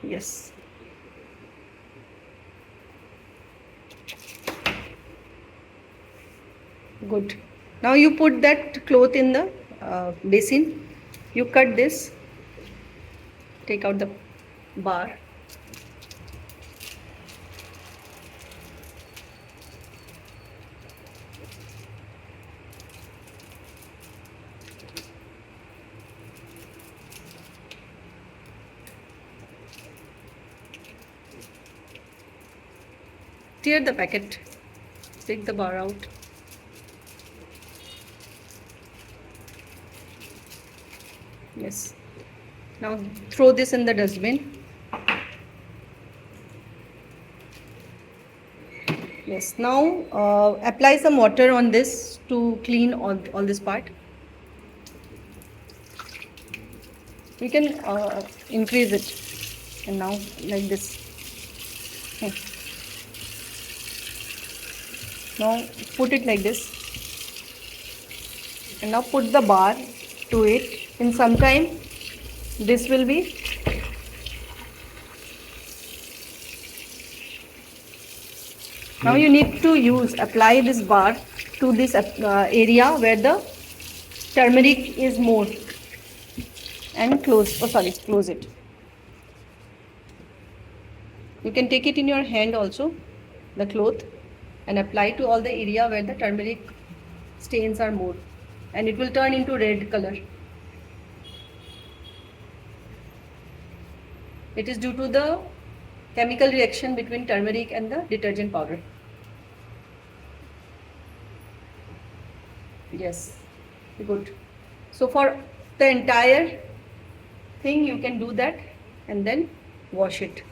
Yes. Good. Now you put that cloth in the basin. You cut this. Take out the bar. Tear the packet. Take the bar out. Yes. Now throw this in the dustbin. Yes. Now apply some water on this to clean all this part. You can increase it. And now like this. Okay. Now put it like this. And now put the bar to it. In some time this will be now you need to apply this bar to this area where the turmeric is more, and close it. You can take it in your hand also, the cloth, and apply to all the area where the turmeric stains are more, and it will turn into red color. It is due to the chemical reaction between turmeric and the detergent powder. Yes, good. So for the entire thing you can do that and then wash it.